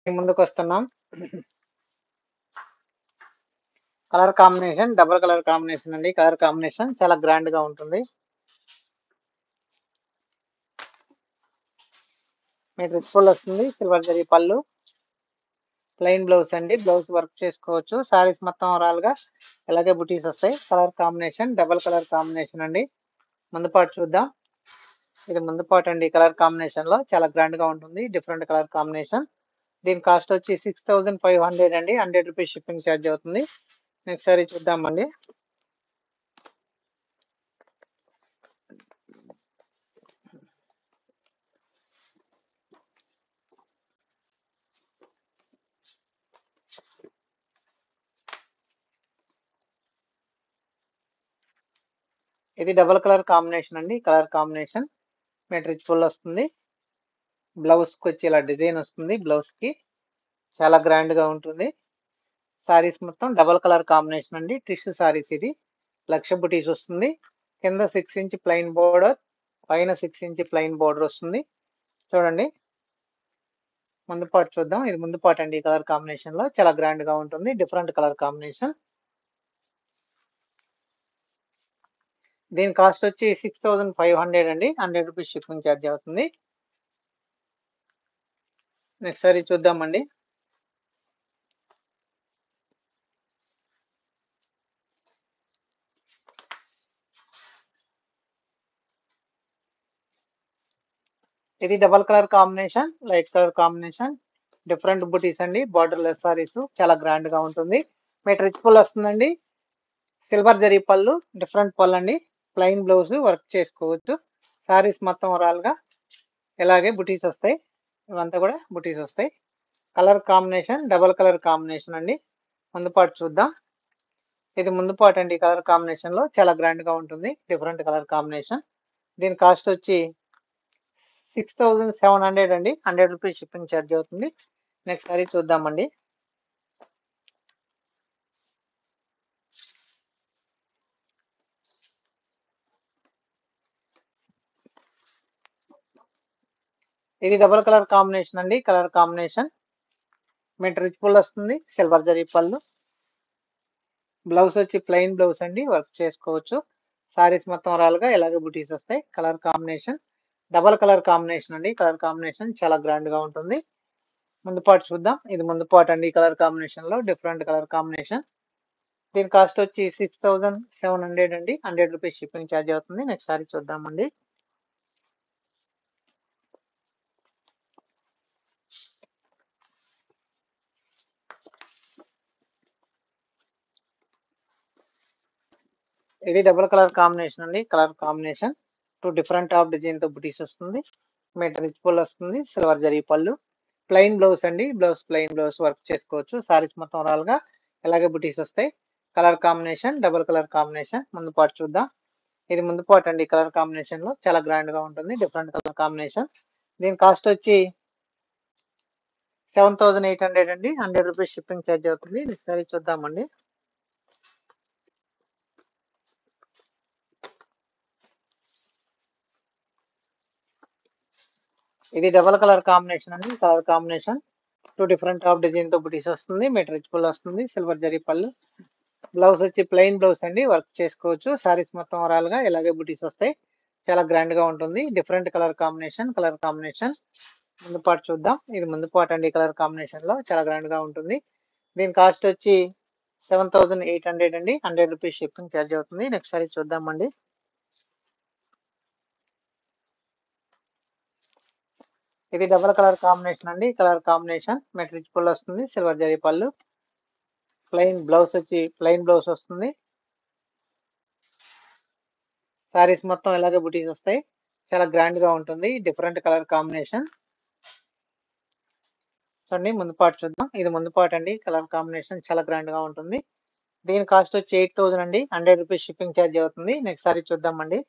ముందుకొస్తున్నాం. Colour combination double colour combination అండి. Colour combination చాలా గ్రాండ్‌గా ఉంటుంది. మీకు రిచ్ ఫుల్ వస్తుంది. సిల్వర్ జరీ పళ్ళు, ప్లెయిన్ బ్లౌజ్ అండి. బ్లౌజ్ వర్క్ చేసుకోవచ్చు. సారీస్ మొత్తం ఓవరాల్‌గా ఇలాగే బుటీస్ వస్తాయి. Colour combination double colour combination అండి. ముందు పార్ట్ చూద్దాం. ఇది ముందు పార్ట్ అండి. కలర్ కాంబినేషన్‌లో చాలా గ్రాండ్‌గా ఉంటుంది. Different colour combination. దీని కాస్ట్ వచ్చి 6500 అండి. రూ. 100 షిప్పింగ్ ఛార్జ్ అవుతుంది. నెక్స్ట్ సారీ చూద్దామండి. ఇది డబుల్ కలర్ కాంబినేషన్ అండి. కలర్ కాంబినేషన్ రిచ్ ఫుల్ వస్తుంది. బ్లౌజ్కి వచ్చి ఇలా డిజైన్ వస్తుంది. బ్లౌజ్కి చాలా గ్రాండ్‌గా ఉంటుంది. సారీస్ మొత్తం డబుల్ కలర్ కాంబినేషన్ అండి. టిష్యూ సారీస్ ఇది. లక్ష బుటీస్ వస్తుంది. కింద 6 ఇంచ్ ప్లెయిన్ బోర్డర్, పైన 6 ఇంచ్ ప్లెయిన్ బోర్డర్ వస్తుంది. చూడండి. ముందు పార్ట్ చూద్దాం. ఇది ముందు పార్ట్ అండి. కలర్ కాంబినేషన్‌లో చాలా గ్రాండ్‌గా ఉంటుంది. Different colour combination. దీని కాస్ట్ వచ్చి 6500 అండి. రూ. 100 షిప్పింగ్ ఛార్జ్ అవుతుంది. నెక్స్ట్ సారీ చూద్దామండి. ఇది double colour combination, light colour combination, different బుటీస్ అండి. బార్డర్ లెస్ సారీస్ చాలా గ్రాండ్ గా ఉంటుంది. రిచ్ ఫుల్ వస్తుందండి. సిల్వర్ జరీ పళ్ళు, డిఫరెంట్ పళ్ళు అండి. ప్లెయిన్ బ్లౌజ్ వర్క్ చేసుకోవచ్చు. సారీస్ మొత్తం ఓవరాల్ గా ఇలాగే బుటీస్ వస్తాయి. ఇవంతా కూడా బుటీస్ వస్తాయి. Colour combination double colour combination అండి. ముందు పార్ట్ చూద్దాం. ఇది ముందు పార్ట్ అండి. కలర్ కాంబినేషన్ లో చాలా గ్రాండ్ గా ఉంటుంది. Different colour combination. దీని కాస్ట్ వచ్చి 6700 అండి. రూ. 100 షిప్పింగ్ ఛార్జ్ అవుతుంది. నెక్స్ట్ సారీ చూద్దామండి. ఇది డబుల్ కలర్ కాంబినేషన్ అండి. కలర్ కాంబినేషన్ రిచ్ ఫుల్ వస్తుంది. సిల్వర్ జరీ పళ్ళు, బ్లౌజ్ వచ్చి ప్లెయిన్ బ్లౌజ్ అండి. వర్క్ చేసుకోవచ్చు. సారీస్ మొత్తం రాలుగా ఇలాగే బుటీస్ వస్తాయి. Colour combination double colour combination అండి. కలర్ కాంబినేషన్ చాలా గ్రాండ్ గా ఉంటుంది. ముందు పార్ట్ చూద్దాం. ఇది ముందు పార్ట్ అండి. కలర్ కాంబినేషన్ లో డిఫరెంట్ కలర్ కాంబినేషన్. దీని కాస్ట్ వచ్చి 6700 అండి. రూ. 100 షిప్పింగ్ ఛార్జ్ అవుతుంది. నెక్స్ట్ సారీ చూద్దామండి. ఇది డబుల్ కలర్ కాంబినేషన్ అండి. Colour combination different of design తో బుటీస్ వస్తుంది. రిచ్ ఫుల్ వస్తుంది. సిల్వర్ జరీ పళ్ళు, ప్లెయిన్ బ్లౌజ్ అండి. ప్లెయిన్ బ్లౌజ్ వర్క్ చేసుకోవచ్చు. సారీస్ మొత్తం ఓవరాల్ గా ఇలాగే బుటీస్ వస్తాయి. Colour combination double colour combination. ముందు పార్ట్ చూద్దాం. ఇది ముందు పార్ట్ అండి. కలర్ కాంబినేషన్ లో చాలా గ్రాండ్ గా ఉంటుంది. Different colour combination. దీని కాస్ట్ వచ్చి 7800 అండి. రూ. 100 షిప్పింగ్ ఛార్జ్ అవుతుంది. సారీ చూద్దామండి. ఇది డబల్ కలర్ కాంబినేషన్ అండి. Colour combination different of design తో బుటీస్ వస్తుంది. రిచ్ ఫుల్ వస్తుంది. సిల్వర్ జరీ పళ్ళు, బ్లౌజ్ వచ్చి ప్లెయిన్ బ్లౌజ్ అండి. వర్క్ చేసుకోవచ్చు. సారీస్ మొత్తం ఓవరాల్ గా ఇలాగే బుటీస్ వస్తాయి. చాలా గ్రాండ్ గా ఉంటుంది. Different colour combination. Colour combination ముందు పార్ట్ చూద్దాం. ఇది ముందు పార్ట్ అండి. కలర్ కాంబినేషన్ లో చాలా గ్రాండ్ గా ఉంటుంది. దీని కాస్ట్ వచ్చి 7800 అండి. రూ. 100 షిప్పింగ్ ఛార్జ్ అవుతుంది. నెక్స్ట్ సారీ చూద్దామండి. ఇది డబల్ కలర్ కాంబినేషన్ అండి. కలర్ కాంబినేషన్ రిచ్ ఫుల్ వస్తుంది. సిల్వర్ జరీ పళ్ళు, ప్లెయిన్ బ్లౌజ్ వస్తుంది. సారీస్ మొత్తం ఇలాగే బుటీస్ వస్తాయి. చాలా గ్రాండ్ గా ఉంటుంది. Different colour combination. చూడండి ముందు పార్ట్ చూద్దాం. ఇది ముందు పార్ట్ అండి. కలర్ కాంబినేషన్ చాలా గ్రాండ్ గా ఉంటుంది. దీని కాస్ట్ వచ్చి 8000 అండి. రూ. 100 షిప్పింగ్ ఛార్జ్ అవుతుంది. నెక్స్ట్ సారీ చూద్దామండి.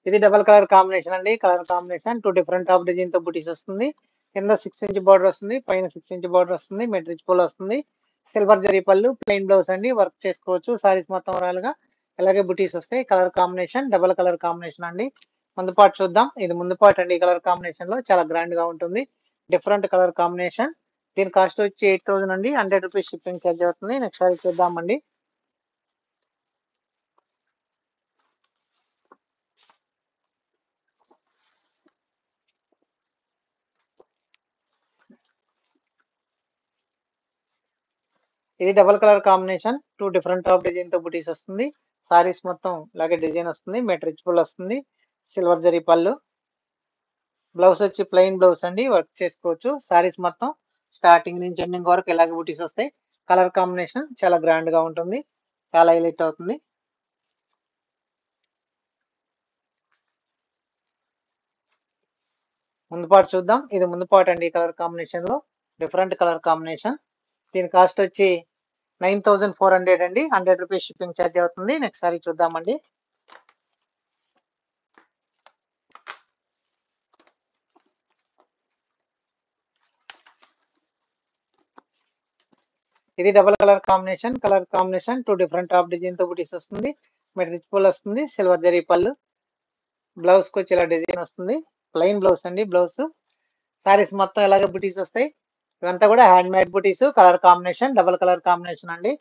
ఇది డబల్ కలర్ కాంబినేషన్ అండి. Colour combination different of design తో బుటీస్ వస్తుంది. కింద 6 ఇంచ్ బార్డర్ వస్తుంది, పైన 6 ఇంచ్ బార్డర్ వస్తుంది, మెట్రిచ్ పూల్ వస్తుంది, సిల్వర్ జరీ పళ్ళు, ప్లెయిన్ బ్లౌజ్ అండి, వర్క్ చేసుకోవచ్చు. సారీస్ మొత్తం ఓవరాల్గా ఇలాగే బుటీస్ వస్తాయి. Colour combination double colour combination అండి. ముందు పార్ట్ చూద్దాం. ఇది ముందు పార్ట్ అండి. ఈ కలర్ కాంబినేషన్ లో చాలా గ్రాండ్ గా ఉంటుంది. Different colour combination. దీని కాస్ట్ వచ్చి 8,000 అండి. 100 రూపీస్ షిప్పింగ్ ఛార్జ్ అవుతుంది. నెక్స్ట్ సారీ చూద్దామండి. ఇది double colour combination. 2 different of design తో బుటీస్ వస్తుంది. సారీస్ మొత్తం ఇలాగే డిజైన్ వస్తుంది. మెట్రిచ్ ఫుల్ వస్తుంది. సిల్వర్ జరీ పళ్ళు. బ్లౌజ్ వచ్చి ప్లెయిన్ బ్లౌజ్ అండి. వర్క్ చేసుకోవచ్చు. సారీస్ మొత్తం స్టార్టింగ్ నుంచి ఎండింగ్ వరకు ఇలాగే బుటీస్ వస్తాయి. కలర్ కాంబినేషన్ చాలా గ్రాండ్ గా ఉంటుంది. చాలా హైలైట్ అవుతుంది. ముందు పార్ట్ చూద్దాం. ఇది ముందు పార్ట్ అండి. ఈ కలర్ కాంబినేషన్ లో డిఫరెంట్ కలర్ కాంబినేషన్. దీని కాస్ట్ వచ్చి 9,400 అండి. 100 రూపీస్ షిప్పింగ్ ఛార్జ్ అవుతుంది. నెక్స్ట్ సారీ చూద్దామండి. ఇది double colour combination. Colour combination 2 different of design తో బుటీస్ వస్తుంది. మెట్రిచ్ పూల్ వస్తుంది. సిల్వర్ జరీ పళ్ళు. బ్లౌజ్ కి వచ్చి ఇలా డిజైన్ వస్తుంది. ప్లెయిన్ బ్లౌజ్ అండి. బ్లౌజ్ సారీస్ మొత్తం ఇలాగే బుటీస్ వస్తాయి. ఇవంతా కూడా హ్యాండ్ మేడ్ బుటీస్. Colour combination double colour combination అండి.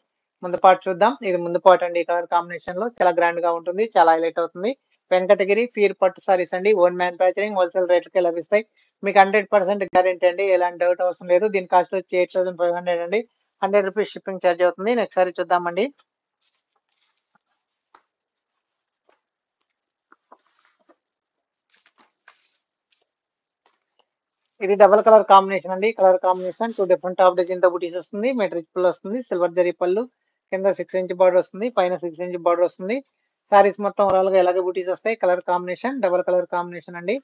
ముందు పార్ట్ చూద్దాం. ఇది ముందు పార్ట్ అండి. ఈ కలర్ కాంబినేషన్ లో చాలా గ్రాండ్ గా ఉంటుంది. చాలా హైలైట్ అవుతుంది. వెంకటగిరి ఫీర్ పట్టు సారీస్ అండి. ఓన్ మ్యానుఫ్యాక్చరింగ్, హోల్సేల్ రేట్లకే లభిస్తాయి. మీకు 100% గ్యారెంటీ అండి. ఎలాంటి డౌట్ అవసరం లేదు. దీని కాస్ట్ వచ్చి 8,500 అండి. 100 రూపీస్ షిప్పింగ్ ఛార్జ్ అవుతుంది. నెక్స్ట్ సారీ చూద్దామండి. ఇది డబల్ కలర్ కాంబినేషన్ అండి. Colour combination 2 different of design తో బుటీస్ వస్తుంది. మెట్రిచ్ పుల్ వస్తుంది. సిల్వర్ జరీ పళ్ళు. కింద 6 ఇంచ్ బార్డర్ వస్తుంది. పైన 6 ఇంచ్ బార్డర్ వస్తుంది. సారీస్ మొత్తం ఓవరాల్ గా ఇలాగే బుటీస్ వస్తాయి. Colour combination double colour combination అండి.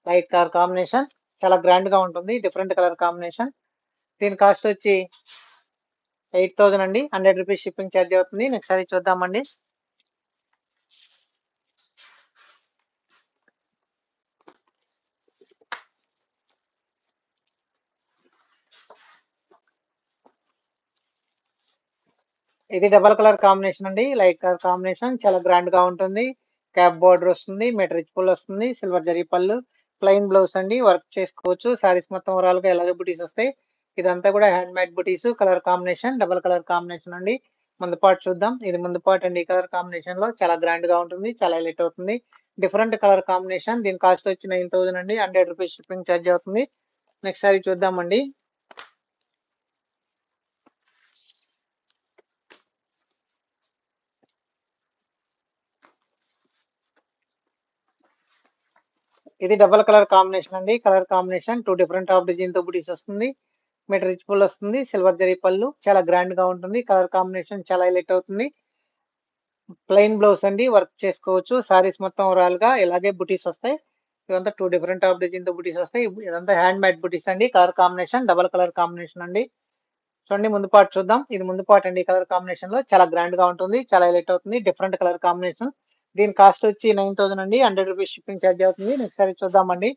లైట్ కలర్ కాంబినేషన్ చాలా గ్రాండ్ గా ఉంటుంది. Different colour combination. దీని కాస్ట్ వచ్చి 8,000 అండి. 100 రూపీస్ షిప్పింగ్ ఛార్జ్ అవుతుంది. నెక్స్ట్ సారీ చూద్దామండి. ఇది డబల్ కలర్ కాంబినేషన్ అండి. లైట్ కలర్ కాంబినేషన్ చాలా గ్రాండ్ గా ఉంటుంది. క్యాప్ బార్డర్ వస్తుంది. మెట్రిచ్ పుల్ వస్తుంది. సిల్వర్ జరీ పళ్ళు. ప్లెయిన్ బ్లౌజ్ అండి. వర్క్ చేసుకోవచ్చు. సారీస్ మొత్తం ఓవరాల్ గా ఇలాగే బుటీస్ వస్తాయి. ఇదంతా కూడా హ్యాండ్ మేడ్ బుటీస్. Colour combination double colour combination అండి. ముందు పార్ట్ చూద్దాం. ఇది ముందు పార్ట్ అండి. ఈ కలర్ కాంబినేషన్ లో చాలా గ్రాండ్ గా ఉంటుంది. చాలా హైలైట్ అవుతుంది. Different colour combination. దీని కాస్ట్ వచ్చి 9,000 అండి. 100 రూపీస్ షిప్పింగ్ ఛార్జ్ అవుతుంది. నెక్స్ట్ సారీ చూద్దామండి. ఇది డబల్ కలర్ కాంబినేషన్ అండి. Colour combination 2 different of design తో బుటీస్ వస్తుంది. మెట్రిచ్ పుల్ వస్తుంది. సిల్వర్ జరీ పళ్ళు చాలా గ్రాండ్ గా ఉంటుంది. కలర్ కాంబినేషన్ చాలా హైలైట్ అవుతుంది. ప్లెయిన్ బ్లౌజ్ అండి. వర్క్ చేసుకోవచ్చు. సారీస్ మొత్తం ఓవరాల్ గా ఇలాగే బుటీస్ వస్తాయి. ఇదంతా 2 డిఫరెంట్ ఆఫ్ డిజైన్ తో బుటీస్ వస్తాయి. ఇదంతా హ్యాండ్ మేడ్ బుటీస్ అండి. Colour combination double colour combination అండి. చూడండి ముందు పార్ట్ చూద్దాం. ఇది ముందు పార్ట్ అండి. కలర్ కాంబినేషన్ లో చాలా గ్రాండ్ గా ఉంటుంది. చాలా హైలైట్ అవుతుంది. Different colour combination. దీని కాస్ట్ వచ్చి 9,000 అండి. 100 రూపీస్ షిప్పింగ్ ఛార్జ్ అవుతుంది. నెక్స్ట్ సారీ చూద్దామండి.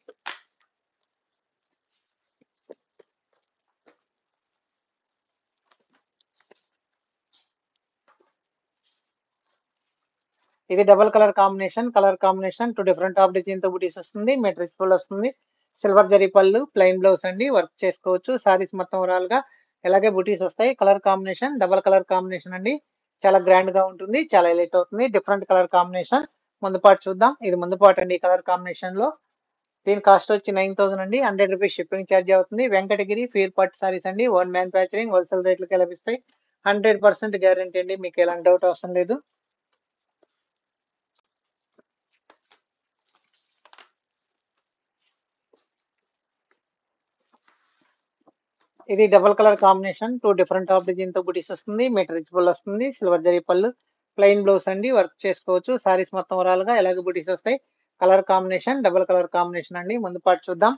ఇది double colour combination. Colour combination 2 different of design తో బుటీస్ వస్తుంది. మెట్రిచ్ ఫుల్ వస్తుంది. సిల్వర్ జరీ పళ్ళు. ప్లెయిన్ బ్లౌజ్ అండి. వర్క్ చేసుకోవచ్చు. సారీస్ మొత్తం ఓవరాల్ గా ఇలాగే బుటీస్ వస్తాయి. Colour combination double colour combination అండి. చాలా గ్రాండ్ గా ఉంటుంది. చాలా హైలైట్ అవుతుంది. Different colour combination. ముందు పార్ట్ చూద్దాం. ఇది ముందు పార్ట్ అండి. కలర్ కాంబినేషన్ లో దీని కాస్ట్ వచ్చి 9,000 అండి. 100 రూపీస్ షిప్పింగ్ ఛార్జ్ అవుతుంది. వెంకటగిరి ఫీర్ పట్టు సారీస్ అండి. ఓన్ మ్యానుఫ్యాక్చరింగ్, హోల్సేల్ రేట్లకే లభిస్తాయి. 100% గ్యారంటీ అండి. మీకు ఎలాంటి డౌట్ అవసరం లేదు. ఇది double colour combination 2 different of design తో బుటీస్ వస్తుంది. మెట్రిచ్ పుల్ వస్తుంది. సిల్వర్ జరీ పళ్ళు. ప్లెయిన్ బ్లౌజ్ అండి. వర్క్ చేసుకోవచ్చు. సారీస్ మొత్తం ఓవరాల్ గా ఇలాగే బుటీస్ వస్తాయి. Colour combination double colour combination అండి. ముందు పార్ట్ చూద్దాం.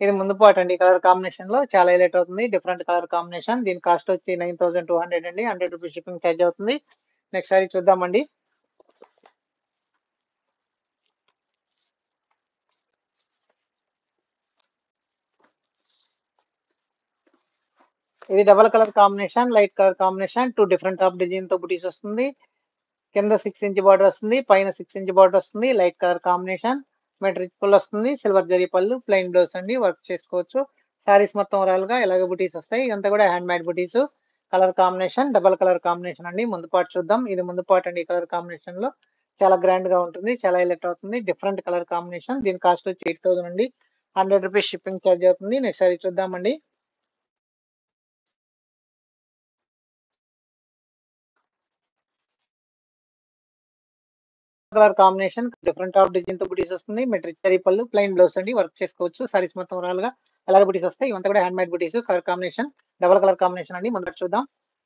ఇది ముందు పార్ట్ అండి. కలర్ కాంబినేషన్ లో చాలా హైలైట్ అవుతుంది. Different colour combination. దీని కాస్ట్ వచ్చి 9,200 అండి. 100 రూపీస్ షిప్పింగ్ ఛార్జ్ అవుతుంది. నెక్స్ట్ సారీ చూద్దామండి. ఇది double colour combination, light colour combination, 2 different top design తో బుటీస్ వస్తుంది. కింద 6 ఇంచ్ బార్డర్ వస్తుంది, పైన 6 ఇంచ్ బార్డర్ వస్తుంది. Light colour combination, metric full వస్తుంది. సిల్వర్ జరీ పళ్ళు, ప్లెయిన్ బ్లౌజ్ అండి, వర్క్ చేసుకోవచ్చు. సారీస్ మొత్తం ఓవరాల్ గా ఇలాగే బుటీస్ వస్తాయి. ఇదంతా కూడా హ్యాండ్ మేడ్ బుటీస్. Colour combination double colour combination అండి. ముందు పార్ట్ చూద్దాం. ఇది ముందు పార్ట్ అండి. ఈ కలర్ కాంబినేషన్ లో చాలా గ్రాండ్ గా ఉంటుంది, చాలా హైలైట్ అవుతుంది. Different colour combination. దీని కాస్ట్ వచ్చి 8,000 అండి. 100 రూపీస్ షిప్పింగ్ ఛార్జ్ అవుతుంది. నెక్స్ట్ సారీ చూద్దామండి. Colour combination, different of design తో బుటీస్ వస్తుంది. మెట్రిక్ జరీ పళ్ళు, ప్లెయిన్ బ్లౌజ్ అండి, వర్క్ చేసుకోవచ్చు. సారీస్ మొత్తం ఓవరాల్ గా అలాగే బుటీస్ వస్తాయి. ఇవంతా కూడా హ్యాండ్ మేడ్ బుటీస్. Colour combination double colour combination అండి. ముందు చూద్దాం.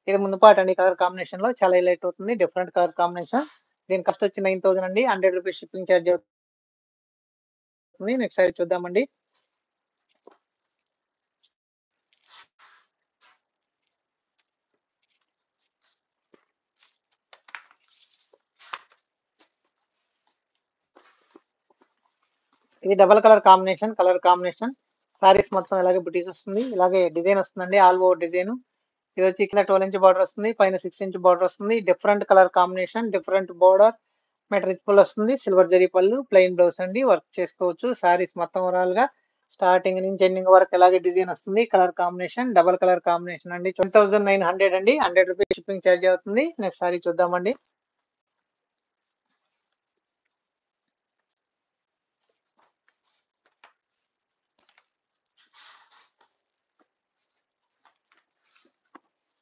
ఇది ముందు పార్ట్ అండి. కలర్ కాంబినేషన్ లో చాలా హైలైట్ అవుతుంది. Different colour combination. దీని కాస్ట్ వచ్చి 9,000 అండి. 100 రూపీస్ షిప్పింగ్ ఛార్జ్ అవుతుంది. నెక్స్ట్ సారీ చూద్దామండి. ఇది double colour combination, colour combination. Saris మొత్తం ఇలాగే బుటీస్ వస్తుంది. ఇలాగే డిజైన్ వస్తుందండి, ఆల్ ఓవర్ డిజైన్. ఇది వచ్చి కింద 12 ఇంచ్ బార్డర్ వస్తుంది, పైన 6 ఇంచ్ బార్డర్ వస్తుంది. Different colour combination, different border, metric full వస్తుంది. సిల్వర్ జరీ పళ్ళు, ప్లెయిన్ బ్లౌజ్ అండి, వర్క్ చేసుకోవచ్చు. సారీస్ మొత్తం ఓవరాల్ గా స్టార్టింగ్ నుంచి ఎండింగ్ వరకు ఇలాగే డిజైన్ వస్తుంది. Colour combination double colour combination అండి. 2900 అండి. 100 రూపీస్ షిప్పింగ్ ఛార్జ్ అవుతుంది. నెక్స్ట్ సారీ చూద్దామండి.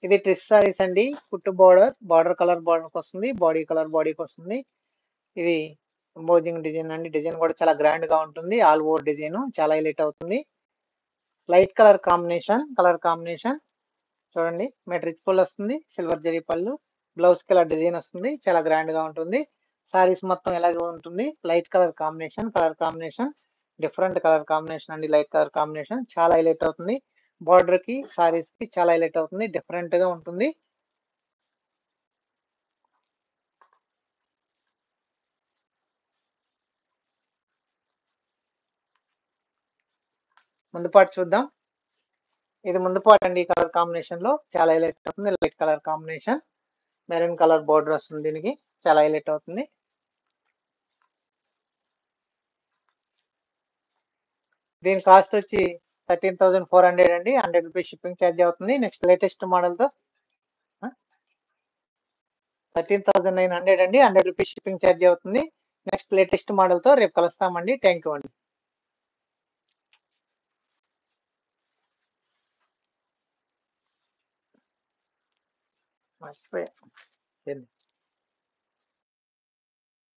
ఇది ట్రిస్ సారీస్ అండి. కుట్టు బార్డర్, బార్డర్ కలర్ బార్డర్ వస్తుంది, బాడీ కలర్ బాడీకి వస్తుంది. ఇది ఎంబోజింగ్ డిజైన్ అండి. డిజైన్ కూడా చాలా గ్రాండ్ గా ఉంటుంది. ఆల్ ఓవర్ డిజైన్ చాలా హైలైట్ అవుతుంది. Light colour combination, colour combination చూడండి. మెట్రిక్ ఫుల్ వస్తుంది, సిల్వర్ జరీ పళ్ళు, బ్లౌజ్ కలర్ డిజైన్ వస్తుంది. చాలా గ్రాండ్ గా ఉంటుంది. సారీస్ మొత్తం ఎలాగ ఉంటుంది. Light colour combination, colour combination, different colour combination అండి. లైట్ కలర్ కాంబినేషన్ చాలా హైలైట్ అవుతుంది. బార్డర్ కి సారీస్ కి చాలా హైలైట్ అవుతుంది. డిఫరెంట్ గా ఉంటుంది. ముందు పార్ట్ చూద్దాం. ఇది ముందు పార్ట్ అండి. కలర్ కాంబినేషన్ లో చాలా హైలైట్ అవుతుంది. Light colour combination, maroon colour border వస్తుంది. దీనికి చాలా హైలైట్ అవుతుంది. దీని కాస్ట్ వచ్చి 13,400 అండి. 100 రూపీస్ షిప్పింగ్ ఛార్జ్ అవుతుంది. నెక్స్ట్ లేటెస్ట్ మోడల్ తో 13,900 అండి. 100 రూపీస్ షిప్పింగ్ ఛార్జ్ అవుతుంది. నెక్స్ట్ లేటెస్ట్ మోడల్ తో రేపు కలుస్తామండి. థ్యాంక్ యూ అండి. మర్చిపోయా.